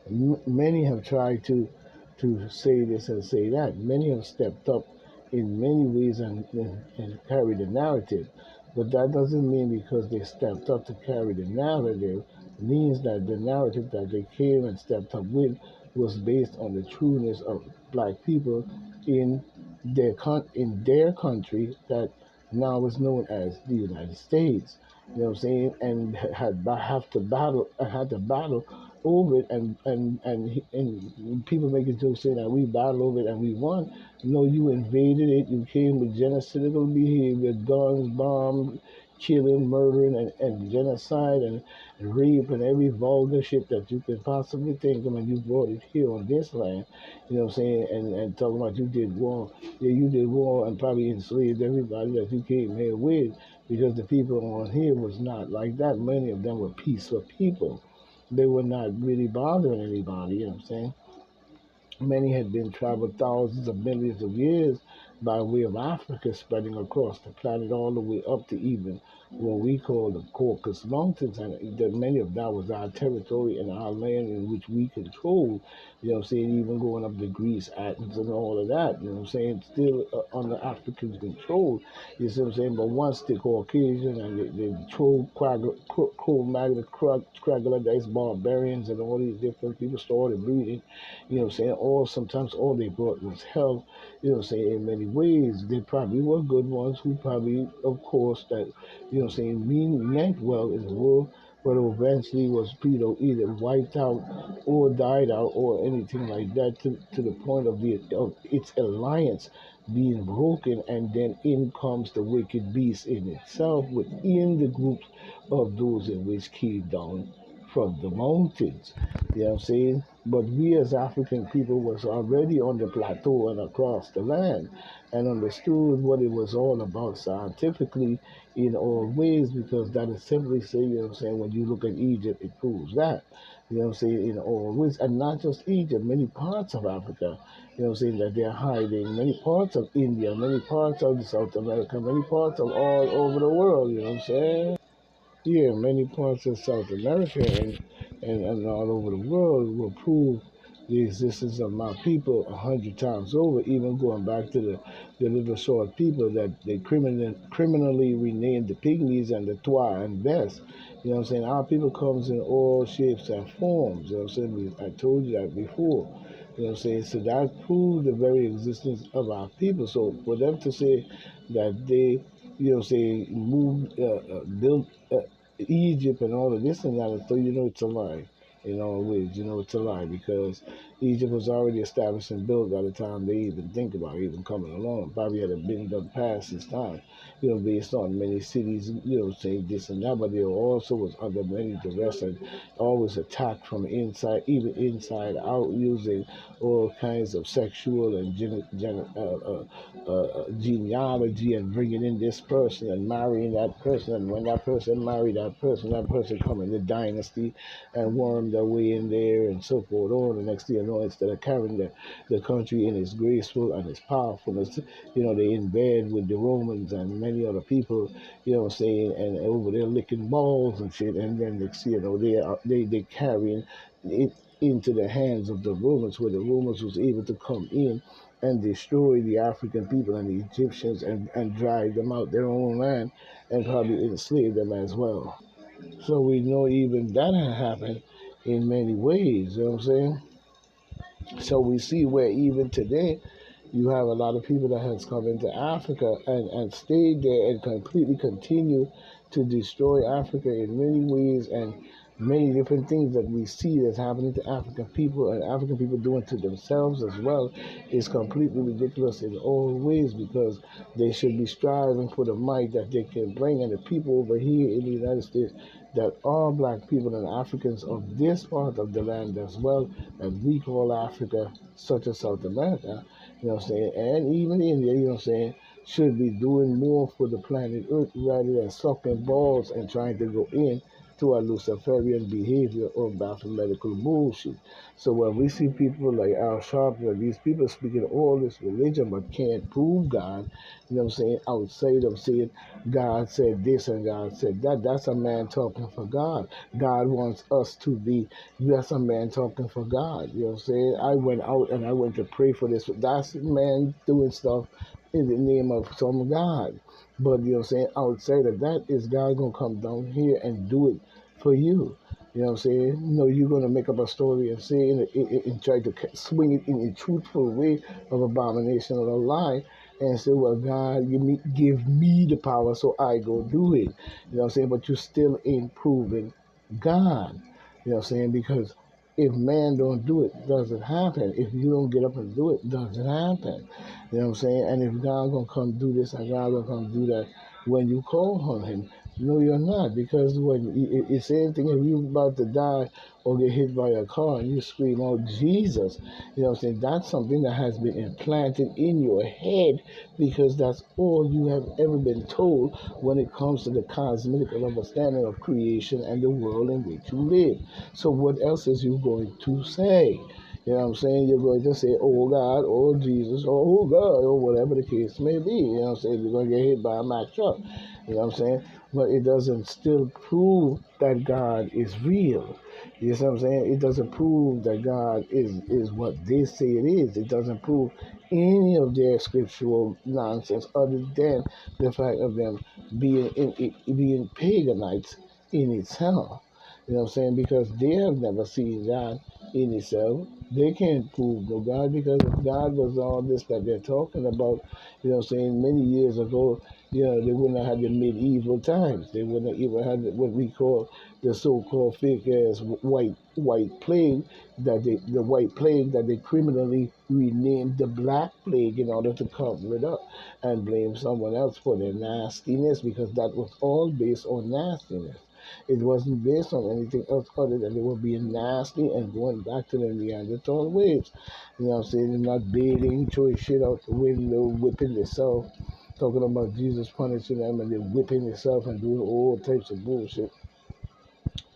Many have tried to say this and say that. Many have stepped up in many ways and carried the narrative. But that doesn't mean because they stepped up to carry the narrative means that the narrative that they came and stepped up with was based on the trueness of black people in in their country that now is known as the United States. You know what I'm saying? And had to battle over it, and people making jokes saying that we battled over it and we won. No, you invaded it. You came with genocidal behavior, guns, bombs, killing, murdering, and genocide and rape and every vulgar shit that you can possibly think of, and you brought it here on this land. You know what I'm saying? And talking about you did war. Yeah, you did war and probably enslaved everybody that you came here with because the people on here was not like that. Many of them were peaceful people. They were not really bothering anybody, you know what I'm saying? Many had been traveled thousands of millions of years by way of Africa, spreading across the planet all the way up to even what we call the Caucasus Mountains, and that many of that was our territory and our land in which we controlled. You know what I'm saying? Even going up to Greece, Athens, and all of that. You know what I'm saying? Still under African control. You see what I'm saying? But once the Caucasian and the Cro-Magnon, Troglodytes, barbarians, and all these different people started breeding, you know what I'm saying? Or sometimes all they brought was health, you know what I'm saying? In many ways, they probably were good ones who probably, of course, that, you know what I'm saying, meant well in the world, but eventually was, either wiped out or died out or anything like that to the point of of its alliance being broken, and then in comes the wicked beast in itself within the groups of those in which came down from the mountains. You know what I'm saying? But we as African people was already on the plateau and across the land and understood what it was all about scientifically in all ways, because that is simply say, you know what I'm saying, when you look at Egypt, it proves that. You know what I'm saying, in all ways. And not just Egypt, many parts of Africa, you know what I'm saying, that they're hiding, many parts of India, many parts of South America, many parts of all over the world, you know what I'm saying? Yeah, many parts of South America and all over the world will prove the existence of my people 100 times over, even going back to the little short people that they criminally renamed the Pygmies and the Twa and Best. You know what I'm saying? Our people comes in all shapes and forms. You know what I'm saying? I told you that before. You know what I'm saying? So that proves the very existence of our people. So for them to say that they, you know, say moved, built Egypt and all of this and that, so you know it's a lie. In all ways, you know it's a lie because Egypt was already established and built by the time they even think about even coming along. Probably had been done past its time, you know, based on many cities, you know, saying this and that, but they also was under many duress and always attacked from inside, even inside out, using all kinds of sexual and genealogy and bringing in this person and marrying that person. And when that person married that person come in the dynasty and worm their way in there and so forth. Or the next thing you know, instead of carrying the country in its graceful and its powerfulness, you know, they in bed with the Romans and many other people, you know what I'm saying, and over there licking balls and shit. And then next thing you know, they carrying it into the hands of the Romans, where the Romans was able to come in and destroy the African people and the Egyptians and drive them out their own land and probably enslave them as well. So we know even that had happened in many ways, you know what I'm saying? So we see where even today you have a lot of people that has come into Africa and stayed there and completely continue to destroy Africa in many ways and many different things that we see that's happening to African people and African people doing to themselves as well is completely ridiculous in all ways because they should be striving for the might that they can bring, and the people over here in the United States that are black people and Africans of this part of the land as well as we call Africa, such as South America, you know what I'm saying, and even India, you know what I'm saying, should be doing more for the planet Earth rather than sucking balls and trying to go in to a Luciferian behavior or mathematical bullshit. So when we see people like Al Sharpton, these people speaking all this religion but can't prove God, you know what I'm saying, outside of saying God said this and God said that, that's a man talking for God. God wants us to be, that's a man talking for God. You know what I'm saying? I went out and I went to pray for this. That's a man doing stuff in the name of some God. But you know what I'm saying? Outside of that, is God gonna come down here and do it for you? You know what I'm saying? No, you're gonna make up a story and say and try to swing it in a truthful way of abomination or a lie, and say, "Well, God, give me the power, so I go do it." You know what I'm saying? But you still ain't proving God. You know what I'm saying? Because if man don't do it, doesn't happen. If you don't get up and do it, doesn't happen. You know what I'm saying? And if God gonna come do this and God gonna come do that when you call on Him, no, you're not. Because when it's the same thing if you're about to die or get hit by a car and you scream out Jesus, you know what I'm saying? That's something that has been implanted in your head because that's all you have ever been told when it comes to the cosmic understanding of creation and the world in which you live. So what else is you going to say? You know what I'm saying? You're going to say, oh God, oh Jesus, or oh God, or whatever the case may be. You know what I'm saying? You're going to get hit by a Mack truck. You know what I'm saying? But it doesn't still prove that God is real. You know what I'm saying? It doesn't prove that God is what they say it is. It doesn't prove any of their scriptural nonsense other than the fact of them being paganites in itself. You know what I'm saying? Because they have never seen God in itself. They can't prove no God because if God was all this that they're talking about, you know what I'm saying, many years ago, you know, they wouldn't have had the medieval times. They wouldn't have even had what we call the so-called fake ass white plague the white plague that they criminally renamed the black plague in order to cover it up and blame someone else for their nastiness because that was all based on nastiness. It wasn't based on anything else other than they were being nasty and going back to the Neanderthal ways. You know what I'm saying? They're not bathing, throwing shit out the window, whipping themselves, talking about Jesus punishing them and then whipping themselves and doing all types of bullshit,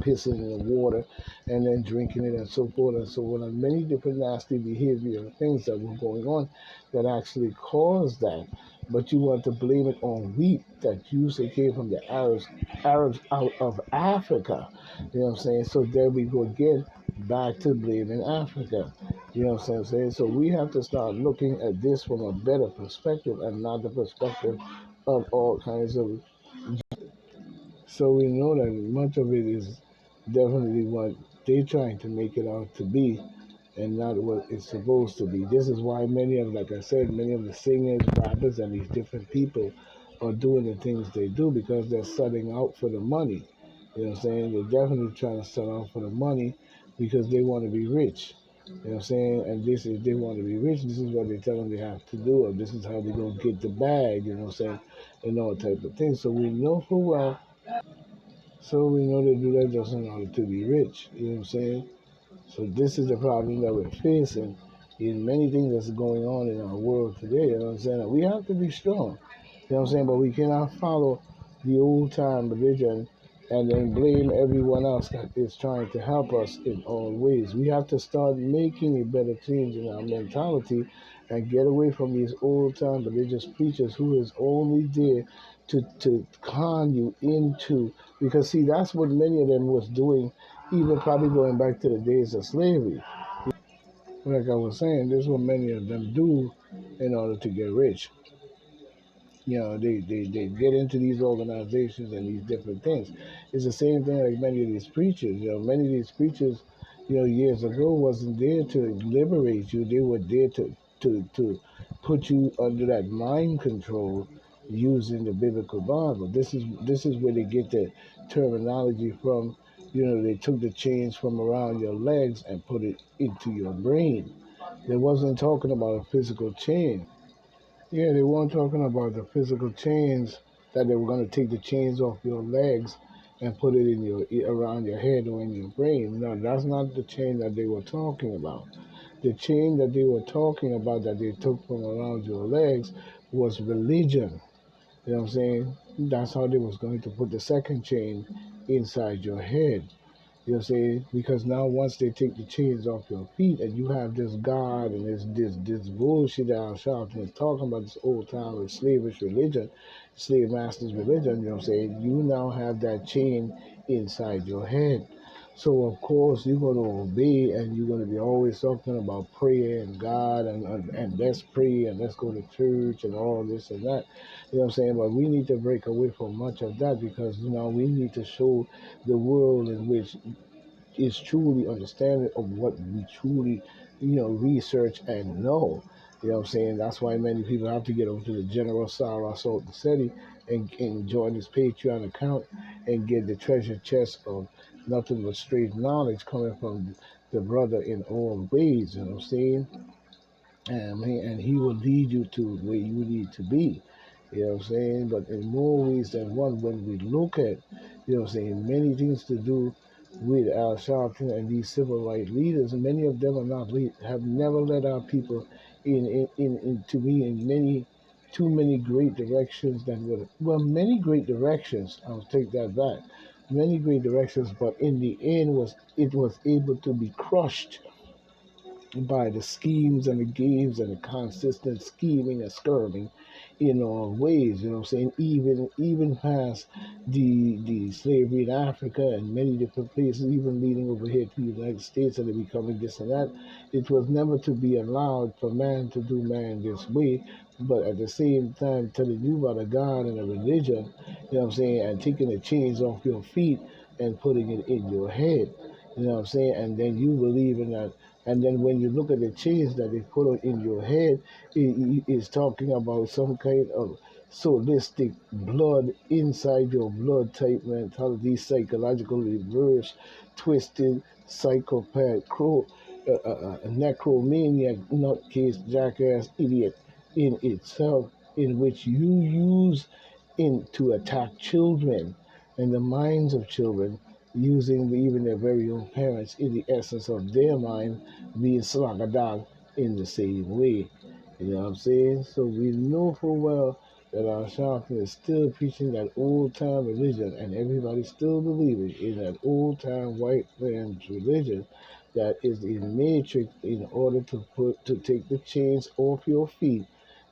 pissing in the water and then drinking it and so forth and so on. And many different nasty behavior and things that were going on that actually caused that. But you want to blame it on wheat that usually came from the Arabs out of Africa. You know what I'm saying? So there we go again, back to blaming Africa. You know what I'm saying? So we have to start looking at this from a better perspective and not the perspective of all kinds of. So we know that much of it is definitely what they're trying to make it out to be and not what it's supposed to be. This is why many of, like I said, many of the singers, rappers, and these different people are doing the things they do because they're setting out for the money. You know what I'm saying? They're definitely trying to sell out for the money because they want to be rich. You know what I'm saying? And this is, they want to be rich. This is what they tell them they have to do, or this is how they're going to get the bag, you know what I'm saying? And all type of things. So we know full well so we know they do that just in order to be rich. You know what I'm saying? So this is the problem that we're facing in many things that's going on in our world today. You know what I'm saying? We have to be strong. You know what I'm saying? But we cannot follow the old time religion and then blame everyone else that is trying to help us in all ways. We have to start making a better change in our mentality and get away from these old time religious preachers who is only there to con you into, because see that's what many of them was doing even probably going back to the days of slavery. Like I was saying, this is what many of them do in order to get rich. You know, they get into these organizations and these different things. It's the same thing like many of these preachers. You know, many of these preachers, you know, years ago wasn't there to liberate you. They were there to put you under that mind control using the biblical Bible. This is where they get the terminology from. You know, they took the chains from around your legs and put it into your brain. They wasn't talking about a physical chain. Yeah, they weren't talking about the physical chains that they were going to take the chains off your legs and put it in your around your head or in your brain. No, that's not the chain that they were talking about. The chain that they were talking about that they took from around your legs was religion. You know what I'm saying? That's how they was going to put the second chain inside your head. You know what I'm saying? Because now once they take the chains off your feet and you have this God and this bullshit that I'm shouting and talking about, this old time slavish religion, slave masters religion, you know what I'm saying? You now have that chain inside your head. So of course you're gonna obey and you're gonna be always talking about prayer and God and let's pray and let's go to church and all this and that. You know what I'm saying? But we need to break away from much of that because we need to show the world in which is truly understanding of what we truly, research and know. You know what I'm saying? That's why many people have to get over to the General Sarah Sultan Seti and join his Patreon account and get the treasure chest of nothing but straight knowledge coming from the brother in all ways, you know what I'm saying? And he will lead you to where you need to be. You know what I'm saying? But in more ways than one, when we look at, many things to do with Al Sharpton and these civil rights leaders, and many of them are not have never led our people in to me in many too many great directions that would many great directions. I'll take that back. Many great directions, but in the end it was able to be crushed by the schemes and the games and the consistent scheming and skirting in all ways, you know what I'm saying? Even past the slavery in Africa and many different places, even leading over here to the United States and it becoming this and that. It was never to be allowed for man to do man this way, but at the same time telling you about a God and a religion, you know what I'm saying, and taking the chains off your feet and putting it in your head. You know what I'm saying? And then you believe in that, and then when you look at the chains that they put in your head, it is talking about some kind of solistic blood inside your blood type mentality, psychological reverse, twisted, psychopath, necromaniac, nutcase, jackass, idiot in itself, in which you use to attack children and the minds of children using even their very own parents in the essence of their mind being slagadag in the same way. You know what I'm saying? So we know full well that our Sharpton is still preaching that old time religion and everybody still believing in that old time white man's religion that is the matrix in order to take the chains off your feet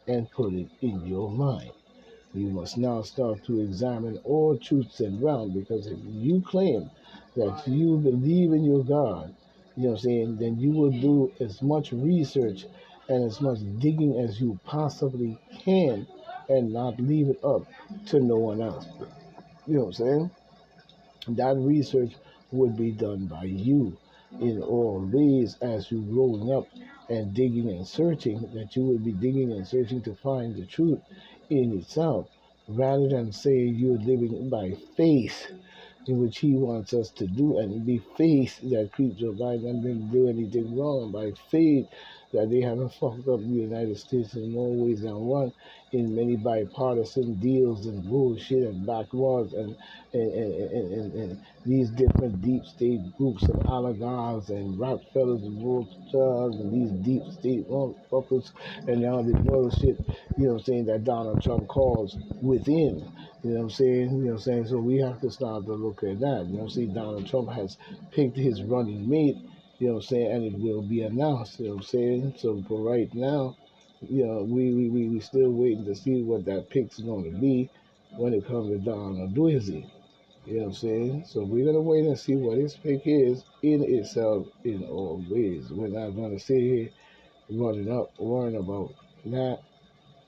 and put it in your mind. You must now start to examine all truths and ground because if you claim that you believe in your God, you know what I'm saying, then you will do as much research and as much digging as you possibly can and not leave it up to no one else. You know what I'm saying? That research would be done by you in all ways as you growing up and digging and searching, that you would be digging and searching to find the truth in itself rather than say you're living by faith in which he wants us to do, and be faith that keeps your mind and didn't do anything wrong, and by faith that they haven't fucked up the United States in more ways than one in many bipartisan deals and bullshit and backwards and these different deep state groups of oligarchs and Rockefellers and Rothschilds and these deep state motherfuckers and all the bullshit, you know what I'm saying, that Donald Trump calls within. You know what I'm saying? You know what I'm saying? So we have to start to look at that. You know what I'm saying? Donald Trump has picked his running mate, you know what I'm saying, and it will be announced, you know what I'm saying? So for right now, we still waiting to see what that pick's going to be when it comes to Donald Dwizzy. You know what I'm saying? So we're going to wait and see what his pick is in itself in all ways. We're not going to sit here running up, worrying about that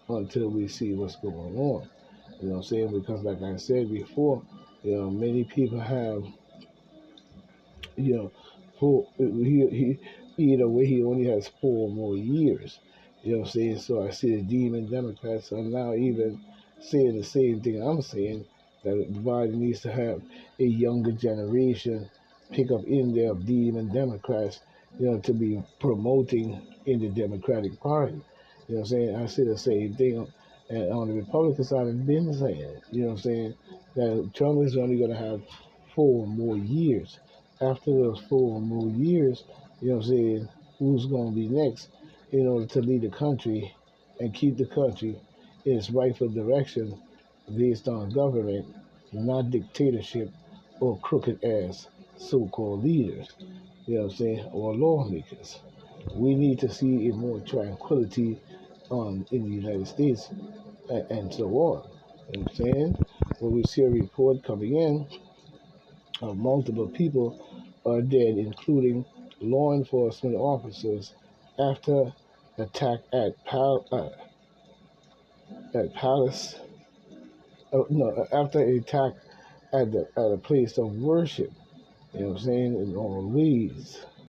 until we see what's going on. You know what I'm saying? Because like I said before, many people have, you know, either way he only has 4 more years. You know what I'm saying? So I see the demon Democrats are now even saying the same thing I'm saying, that Biden needs to have a younger generation pick up in there of demon Democrats, to be promoting in the Democratic Party. You know what I'm saying? I see the same thing and on the Republican side. I've been saying, you know what I'm saying, that Trump is only going to have 4 more years. After those 4 more years, you know what I'm saying, who's going to be next in order to lead the country and keep the country in its rightful direction based on government, not dictatorship or crooked ass so-called leaders, you know what I'm saying, or lawmakers. We need to see a more tranquility in the United States and so on. You know what I'm saying? When we see a report coming in of multiple people are dead, including law enforcement officers, after attack at Palace. No, after attack at a place of worship. You know what I'm saying? In all ways.